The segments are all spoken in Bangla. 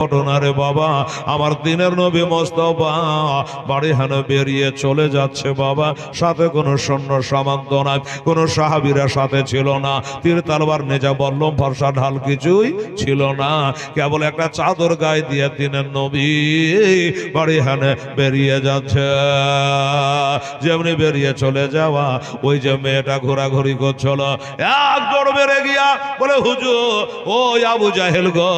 ঘটনা রে বাবা, আমার দিনের নবী মোস্তফা বাড়ি হানে বেরিয়ে চলে যাচ্ছে বাবা। সাথে কোনো সৈন্য সামন্ত নাই, কোনো সাহাবীরা সাথে ছিল না, তীর তলোয়ার নেজা বল্লম ফর্সা ঢাল কিছুই ছিল না। কেবল একটা চাদর গায়ে দিয়ে দিনের নবী বাড়ি হানে বেরিয়ে যাচ্ছে। যেমনি বেরিয়ে চলে যাওয়া, ওই যে মেয়েটা ঘোরাঘুরি করছিল, এক দৌড় বেড়ে গিয়া বলে, হুজুর ও আবু জাহেল গো,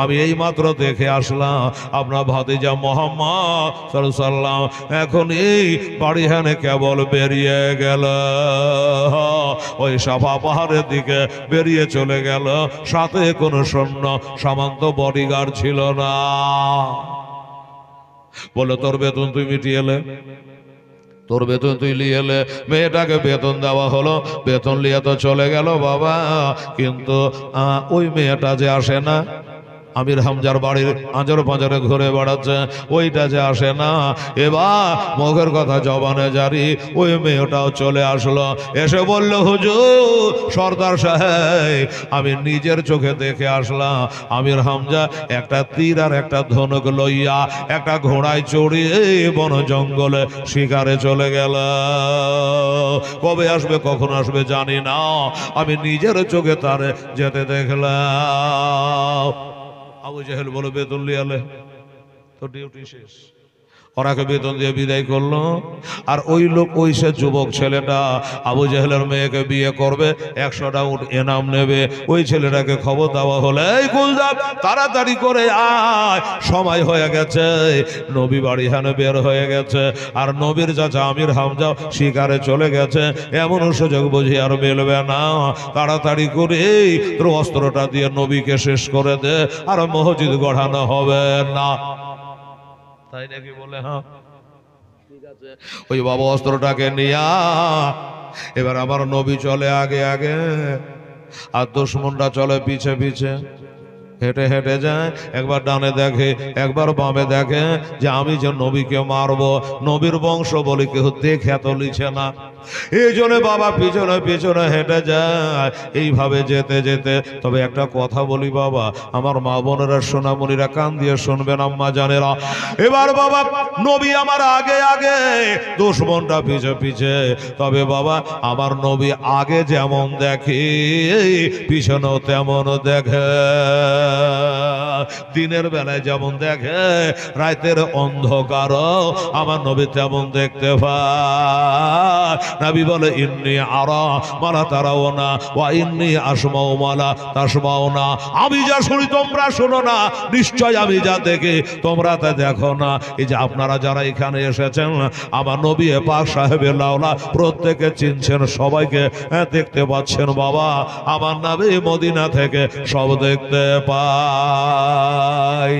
আমি এই মাত্র দেখে আসলাম আপনার ভাতিজা মোহাম্মদ সাল্লাল্লাহু আলাইহি ওয়াসাল্লাম এখন এই বাড়ি হানে কেবল বেরিয়ে গেল, ওই সাফা পাহাড়ের দিকে বেরিয়ে চলে গেল। সাথে কোনো সৈন্য সামন্ত বডিগার্ড ছিল না। বলে, তোর বেতন তুই মিটিয়ে এলে, তোর বেতন তুই লিয়ে এলে। মেয়েটাকে বেতন দেওয়া হলো, বেতন লিয়ে তো চলে গেল বাবা। কিন্তু ওই মেয়েটা যে আসে না, আমির হামজার বাড়ির আঁজর পাঁজরে ঘুরে বেড়াচ্ছে, ওইটা যে আসে না। এবার মুখের কথা জবানে জারি, ওই মেয়েটাও চলে আসলো, এসে বলল, হুজুর সর্দার সাহেব, আমি নিজের চোখে দেখে আসলাম আমির হামজা একটা তীর আর একটা ধনুক লইয়া একটা ঘোড়ায় চড়িয়ে বন জঙ্গলে শিকারে চলে গেল। কবে আসবে কখন আসবে জানি না, আমি নিজের চোখে তারে যেতে দেখলাম। আবু জাহেল বলে, বেতন লিয়ালে তো ডিউটি শেষ। ওরাকে বেতন দিয়ে বিদায় করলো। আর ওই লোক, ওই সে যুবক ছেলেটা আবু জাহেলের মেয়েকে বিয়ে করবে, 100টা উট এনাম নেবে। ওই ছেলেটাকে খবর দেওয়া হলো, এই গুলজাব তাড়াতাড়ি করে আয়, সময় হয়ে গেছে, নবী বাড়ি হানে বের হয়ে গেছে, আর নবীর চাচা আমির হামজা শিকারে চলে গেছে, এমন সুযোগ বুঝি আর মিলবে না। তাড়াতাড়ি করে তোর অস্ত্রটা দিয়ে নবীকে শেষ করে দে, আর মসজিদ গড়ানো হবে না। তাই নাকি? বলে, হ্যাঁ ঠিক আছে। ওই বাবা অস্ত্রটাকে নিয়া এবার আমার নবী চলে আগে আগে, আর দুশমনরা চলে পিছে পিছে। হেঁটে হেঁটে যায়, একবার ডানে দেখে একবার বামে দেখে যে আমি যে নবীকে মারবো, নবীর বংশ বলে কেউ দেখে তো লিছে না। এই জন্য বাবা পিছনে পিছনে হেঁটে যায়। এইভাবে যেতে যেতে, তবে একটা কথা বলি বাবা, আমার মা বোনেরা সোনামণিরা কান দিয়ে শুনবেন, আম্মা জানেরা, এবার বাবা নবী আমার আগে আগে, দুশমনটা পিছে পিছে। তবে বাবা আমার নবী আগে যেমন দেখে, পিছনেও তেমন দেখে। দিনের বেলায় যেমন দেখে, রাতের অন্ধকার আমার নবী তেমন দেখতে পায়। নবী বলে, ইন্নী আরা মালা তারাও না, ওয়া ইন্নী আসমাউ মালা তাসমাউ না, আমি যা শুনি তোমরা শোনো না, নিশ্চয় আমি যা দেখি তোমরা তা দেখো না। এই যে আপনারা যারা এখানে এসেছেন, আমার নবী পাক সাহেবের লাওলা প্রত্যেকে চিনছেন, সবাইকে দেখতে পাচ্ছেন বাবা। আমার নবী মদিনা থেকে সব দেখতে পায়।